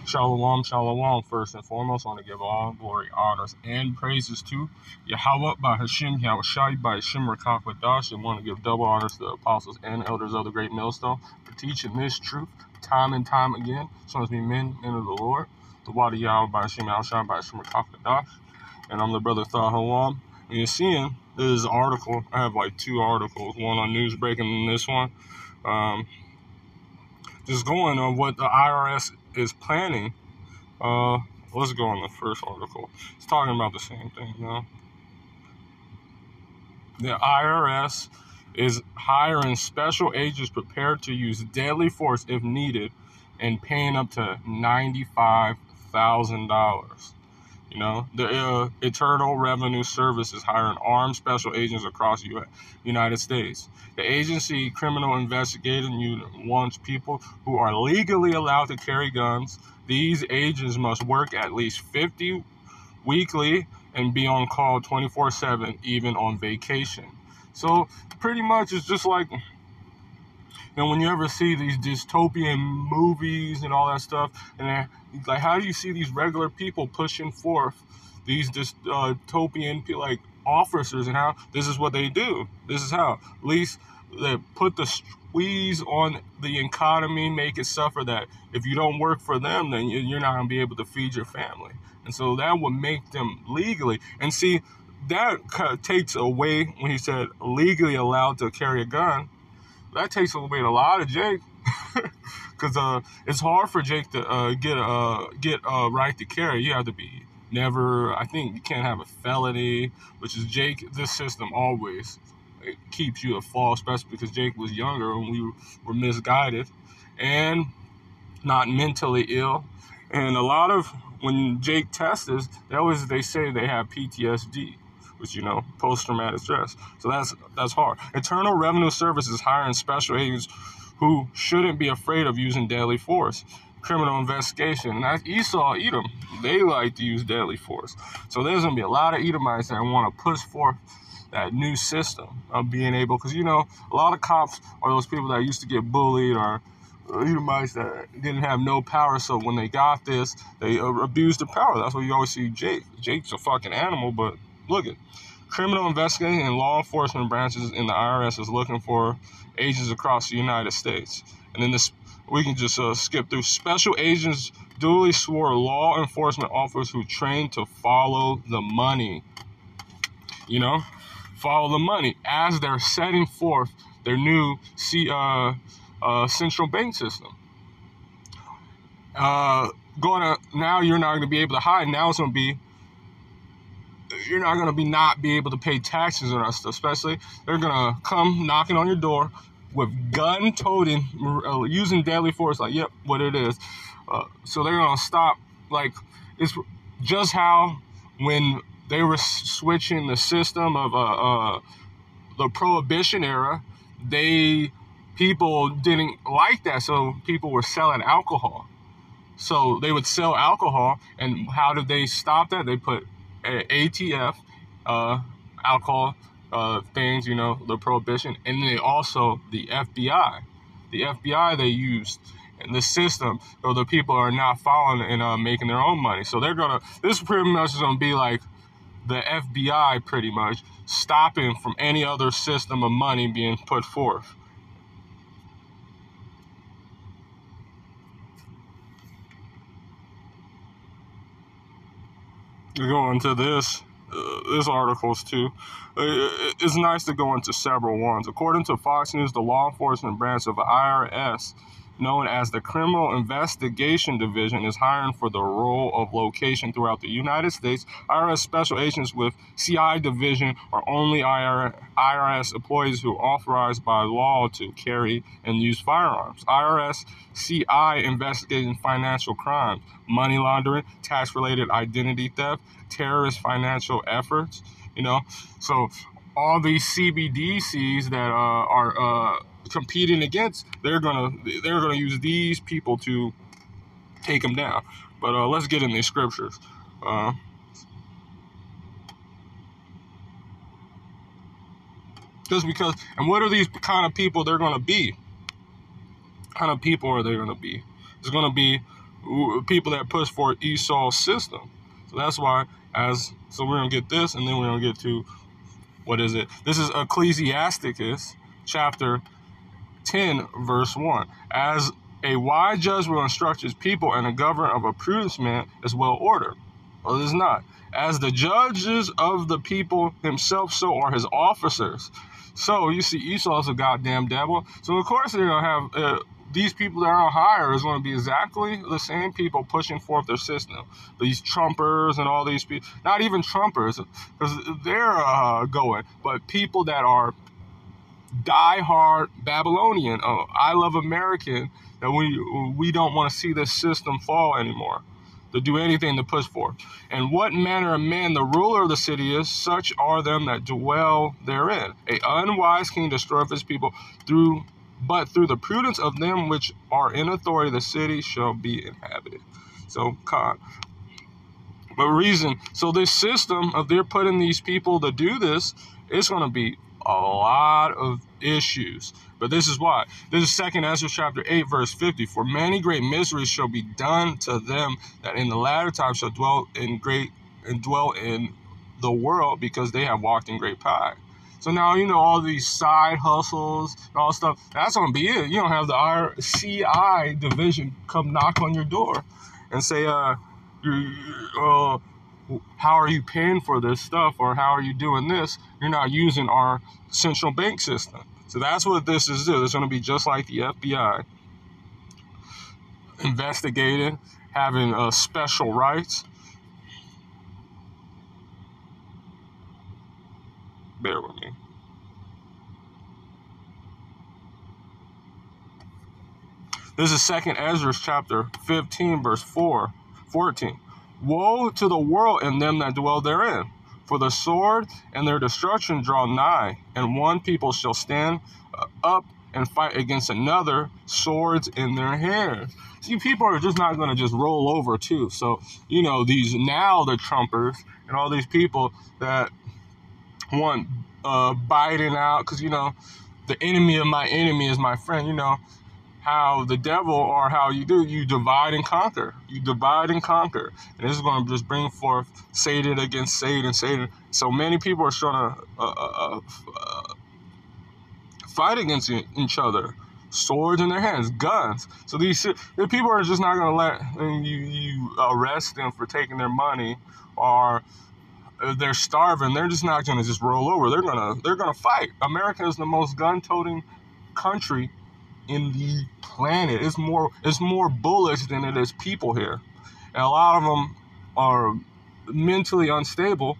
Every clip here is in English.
Shalom, shalom. First and foremost, I want to give all glory, honors, and praises to Yahweh by Hashem, Yahushai by Hashem Rakakwadash. And want to give double honors to the apostles and elders of the great millstone for teaching this truth time and time again. So as we men into the Lord, the water Yahweh by Hashem, Yahushai by Hashem Rakakwadash. And I'm the brother Thahalam. And you're seeing this article. I have like two articles, one on Newsbreak and this one. Just going on what the IRS is planning. Let's go on the first article. It's talking about the same thing, you know. The IRS is hiring special agents prepared to use deadly force if needed and paying up to $95,000. You know, the Internal Revenue Service is hiring armed special agents across the United States. The agency criminal investigating unit wants people who are legally allowed to carry guns. These agents must work at least 50 weekly and be on call 24/7, even on vacation. So pretty much it's just like, you know, when you ever see these dystopian movies and all that stuff, and like, how do you see these regular people pushing forth these dystopian like officers, and how this is what they do? This is how, at least they put the squeeze on the economy, make it suffer that if you don't work for them, then you're not going to be able to feed your family. And so that would make them legally. And see, that takes away, when he said legally allowed to carry a gun, that takes away a lot of Jake. Because it's hard for Jake to get a right to carry. You have to be I think you can't have a felony, which is Jake. This system always it keeps you at fault, especially because Jake was younger and we were misguided and not mentally ill. And a lot of, when Jake tests, they say they have PTSD, which, you know, post-traumatic stress. So that's hard. Internal Revenue Service is hiring special agents who shouldn't be afraid of using deadly force. Criminal investigation. And that's Esau, Edom. They like to use deadly force. So there's going to be a lot of Edomites that want to push forth that new system of being able, because, you know, a lot of cops are those people that used to get bullied, or Edomites that didn't have no power. So when they got this, they abused the power. That's why you always see Jake. Jake's a fucking animal, but look at criminal investigating and law enforcement branches in the IRS is looking for agents across the United States. And then we can just skip through. Special agents duly swore law enforcement officers who train to follow the money. You know, follow the money as they're setting forth their new central bank system. Now you're not going to be able to hide. Now it's going to be, you're not going to not be able to pay taxes on that stuff. Especially, they're going to come knocking on your door with gun-toting, using deadly force. Like, yep, what it is. So they're going to stop. Like, it's just how when they were switching the system of the Prohibition era, people didn't like that, so people were selling alcohol. So they would sell alcohol, and how did they stop that? They put ATF, alcohol things, you know, the Prohibition, and then also the FBI. The FBI they used in the system, so the people are not following and making their own money. So this pretty much is gonna be like the FBI, pretty much stopping from any other system of money being put forth. To go into this articles too. It's nice to go into several ones. According to Fox News, the law enforcement branch of the IRS, known as the Criminal Investigation Division, is hiring for the role of location throughout the United States. IRS special agents with CI division are only IRS employees who are authorized by law to carry and use firearms. IRS CI investigating financial crimes, money laundering, tax-related identity theft, terrorist financial efforts, you know. So all these CBDCs that are competing against, they're gonna use these people to take them down. But let's get in these scriptures. Just because, and what are these kind of people they're gonna be? What kind of people are they gonna be? It's gonna be people that push for Esau's system. So that's why, so we're going to get this, and then we're going to get to, what is it? This is Ecclesiasticus chapter 10, verse 1. As a wise judge will instruct his people, and a governor of a prudent man is well ordered. Well, it is not. As the judges of the people himself, so are his officers. So you see, Esau's a goddamn devil. So of course they're going to have these people that are on higher is going to be exactly the same people pushing forth their system. These Trumpers and all these people, not even Trumpers, because they're going, but people that are diehard Babylonian, I love American, that we don't want to see this system fall anymore, to do anything to push for. And what manner of man the ruler of the city is, such are them that dwell therein. A unwise king destroyeth his people, but through the prudence of them which are in authority, the city shall be inhabited. So, so this system of they're putting these people to do this, it's going to be a lot of issues. But this is why. This is 2 Ezra chapter 8, verse 50. For many great miseries shall be done to them that in the latter time shall dwell in the world, because they have walked in great pride. So now, all these side hustles and all stuff, that's going to be it. You don't have the CI division come knock on your door and say, how are you paying for this stuff, or how are you doing this? You're not using our central bank system. So that's what this is. It's going to be just like the FBI, investigating, having special rights. Bear with me. This is 2 Ezra chapter 15, verse 14. Woe to the world and them that dwell therein, for the sword and their destruction draw nigh, and one people shall stand up and fight against another, swords in their hands. See, people are just not going to just roll over too. So, the Trumpers and all these people that want Biden out, because the enemy of my enemy is my friend. How the devil, or how you divide and conquer. You divide and conquer, and this is going to just bring forth Satan against Satan. So many people are trying to fight against each other, swords in their hands, guns. So the people are just not going to let you arrest them for taking their money, or they're starving. They're just not going to just roll over. They're gonna fight. America is the most gun-toting country in the planet. It's more bullets than it is people here, and a lot of them are mentally unstable.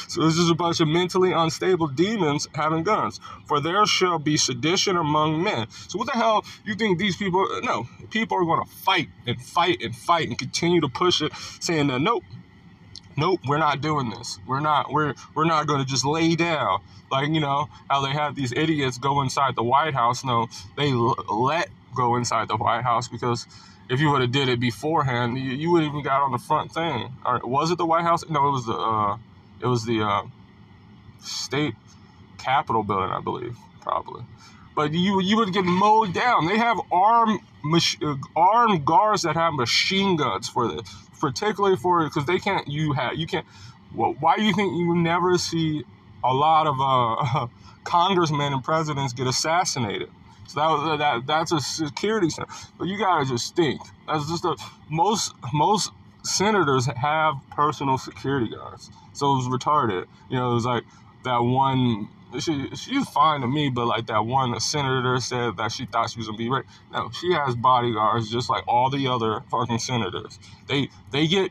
So this is a bunch of mentally unstable demons having guns. For there shall be sedition among men. So what the hell you think these people? No, people are going to fight and fight and fight and continue to push it, saying that nope, we're not doing this. We're not going to just lay down. Like, how they have these idiots go inside the White House. No, they let go inside the White House, because if you would have did it beforehand, you wouldn't even got on the front thing. Or was it the White House? No, it was the state Capitol building, I believe, probably. But you would get mowed down. They have armed guards that have machine guns for this, particularly because they can't. You can't. Well, why do you think you never see a lot of congressmen and presidents get assassinated? So that's a security center. But you gotta just think. That's just most senators have personal security guards. So it was retarded. It was like that one. She's fine to me, but like that one senator said that she thought she was gonna be raped. No, she has bodyguards just like all the other fucking senators. They get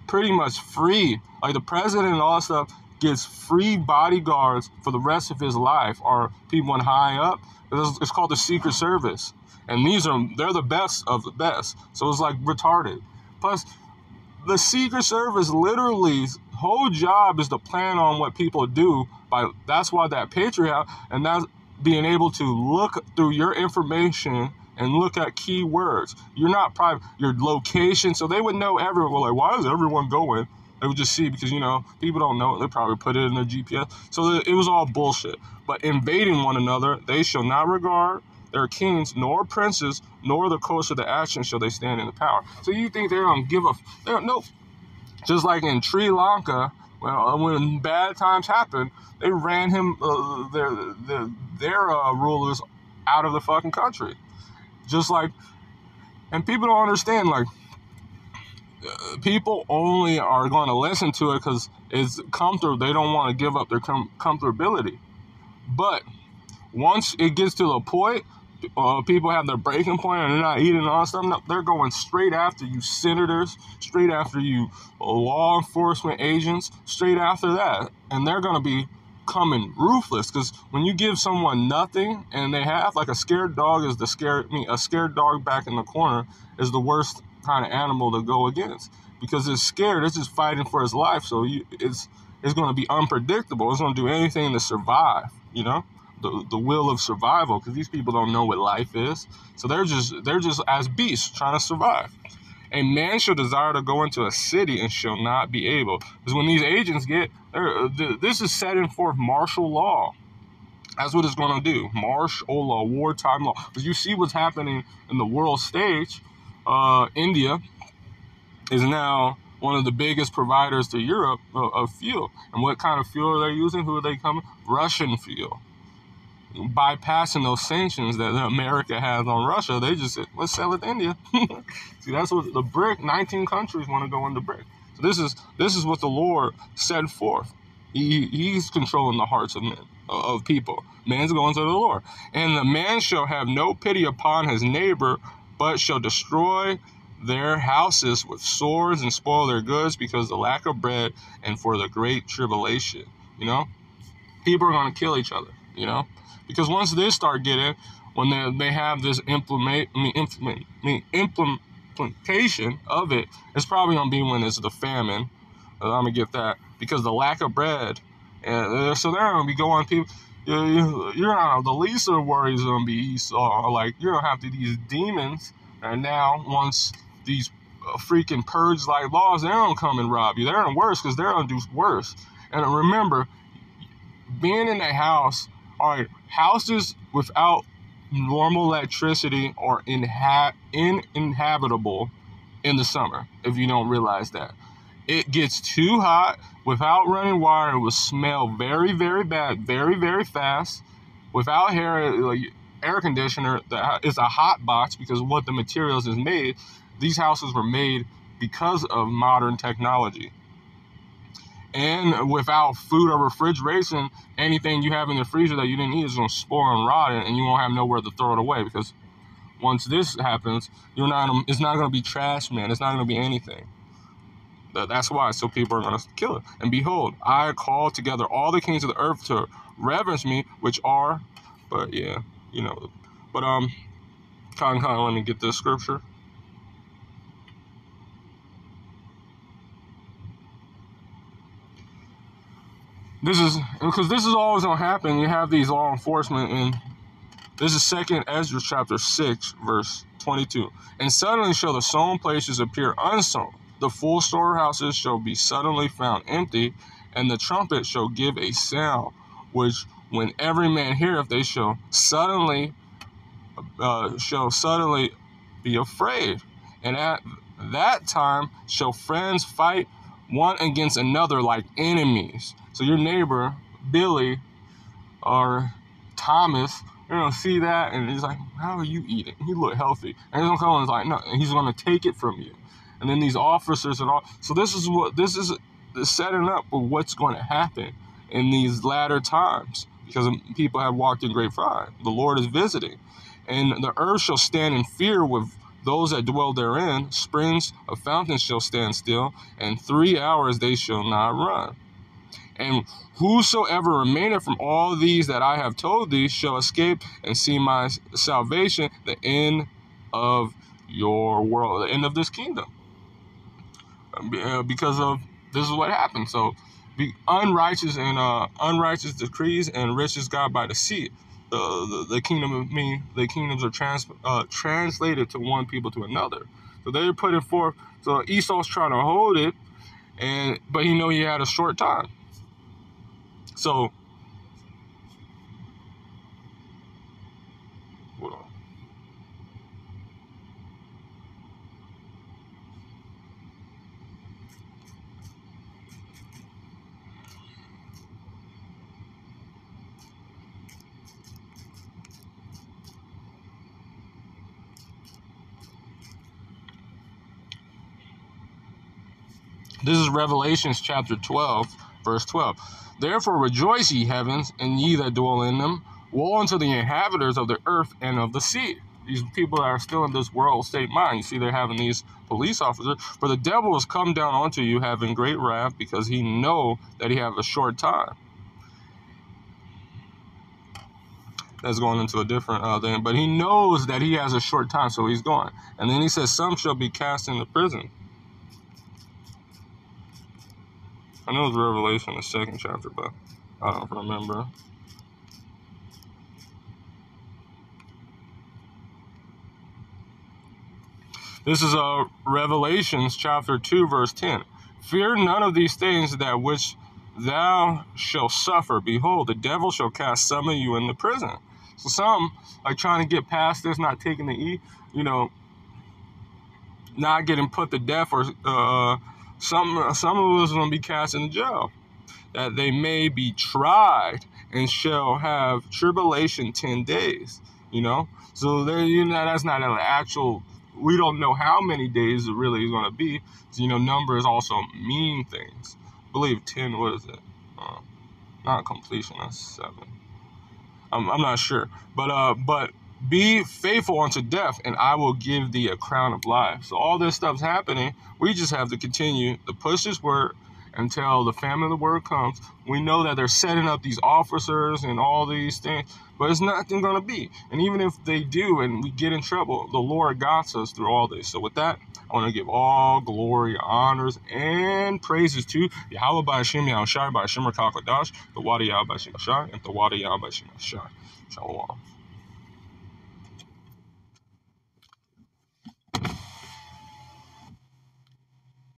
pretty much free. Like the president and all that stuff gets free bodyguards for the rest of his life, or people in high up. It's called the Secret Service, and they're the best of the best. So it's like retarded. Plus, the Secret Service literally whole job is to plan on what people do. That's why that Patriot Act, and that's being able to look through your information and look at keywords. You're not private, your location, so they would know everyone. Well, like, why is everyone going? They would just see, because people don't know. They probably put it in their GPS. So it was all bullshit. But invading one another, they shall not regard. their kings, nor princes, nor the coast of the action shall they stand in the power. So you think they're gonna give a nope. Just like in Sri Lanka, when bad times happened, they ran their rulers out of the fucking country. Just like, and people don't understand, like, people only are going to listen to it because it's comfortable. They don't want to give up their comfortability. But once it gets to the point, people have their breaking point and they're not eating all stuff. No, they're going straight after you senators, straight after you law enforcement agents, straight after that. And they're going to be coming ruthless, because when you give someone nothing and they have, like, a scared dog is a scared dog back in the corner is the worst kind of animal to go against, because it's scared. It's just fighting for its life. So it's going to be unpredictable. It's going to do anything to survive, the will of survival, because these people don't know what life is. So they're just as beasts trying to survive. A man shall desire to go into a city and shall not be able. Because when these agents this is setting forth martial law. That's what it's going to do. Martial law, wartime law. Because you see what's happening in the world stage. India is now one of the biggest providers to Europe of fuel. And what kind of fuel are they using? Who are they coming? Russian fuel. Bypassing those sanctions that America has on Russia, they just said, let's sell it to India. See, that's what the BRIC, 19 countries want to go into BRIC. So this is what the Lord set forth. He's controlling the hearts of men, of people. Man's going to the Lord. And the man shall have no pity upon his neighbor, but shall destroy their houses with swords and spoil their goods because of the lack of bread and for the great tribulation. People are going to kill each other, because once they start getting, when they have this implementation of it, it's probably going to be when it's the famine. I'm going to get that, because the lack of bread. And so they're going to be going, people, you're not, the least of the worries is going to be Esau. Like, you're going to have these demons, and now once these freaking purge-like laws, they're going to come and rob you. They're going to worse, because they're going to do worse. And remember, being in a house, all right, houses without normal electricity are uninhabitable in the summer, if you don't realize that. It gets too hot. Without running water, it will smell very, very bad, very, very fast. Without air conditioner, it's a hot box, because of what the materials is made. These houses were made because of modern technology. And without food or refrigeration, anything you have in the freezer that you didn't eat is going to spoil and rot, and you won't have nowhere to throw it away, because once this happens, it's not going to be trash, man. It's not going to be anything. That's why. So people are going to kill it. And behold, I call together all the kings of the earth to reverence me, which are, but yeah, but kind of let me get this scripture. This is always going to happen. You have these law enforcement, and this is 2 Ezra chapter 6, verse 22. And suddenly shall the sown places appear unsown. The full storehouses shall be suddenly found empty, and the trumpet shall give a sound, which when every man heareth, they shall suddenly be afraid. And at that time shall friends fight one against another like enemies. So your neighbor, Billy or Thomas, you're going to see that, and he's like, how are you eating? He look healthy. And he's going to come and he's like, no, and he's going to take it from you. And then these officers and all. So this is setting up for what's going to happen in these latter times, because people have walked in great pride. The Lord is visiting. And the earth shall stand in fear with those that dwell therein. Springs of fountains shall stand still, and 3 hours they shall not run. And whosoever remaineth from all these that I have told thee shall escape and see my salvation, the end of your world, the end of this kingdom. Because of this is what happened. So unrighteous decrees and riches God by deceit. The kingdoms are translated to one people to another. So they're putting forth. So Esau's trying to hold it, but he had a short time. So, hold on. This is Revelations chapter 12, verse 12. Therefore rejoice, ye heavens, and ye that dwell in them. Woe unto the inhabitants of the earth and of the sea. These people that are still in this world state mind. You see, they're having these police officers. For the devil has come down unto you, having great wrath, because he know that he have a short time. That's going into a different thing. But he knows that he has a short time, so he's going. And then he says, some shall be cast into prison. I know it's Revelation, the 2nd chapter, but I don't remember. This is Revelations chapter 2, verse 10. Fear none of these things that which thou shalt suffer. Behold, the devil shall cast some of you into prison. So some, like trying to get past this, not taking the not getting put to death, or some of us are going to be cast into jail, that they may be tried and shall have tribulation 10 days. So there, that's not an actual. We don't know how many days it really is going to be. So, numbers also mean things. I believe 10. What is it? Not completion. That's 7. I'm not sure, but be faithful unto death, and I will give thee a crown of life. So all this stuff's happening. We just have to continue to push this word until the famine of the word comes. We know that they're setting up these officers and all these things, but it's nothing going to be. And even if they do and we get in trouble, the Lord guides us through all this. So with that, I want to give all glory, honors, and praises to Yahweh B'Hashem Yahushai B'Hashem Rakakadash, the Wadi Yah B'Hashem Shai, and the Wadi Yah B'Hashem Shai. Shalom.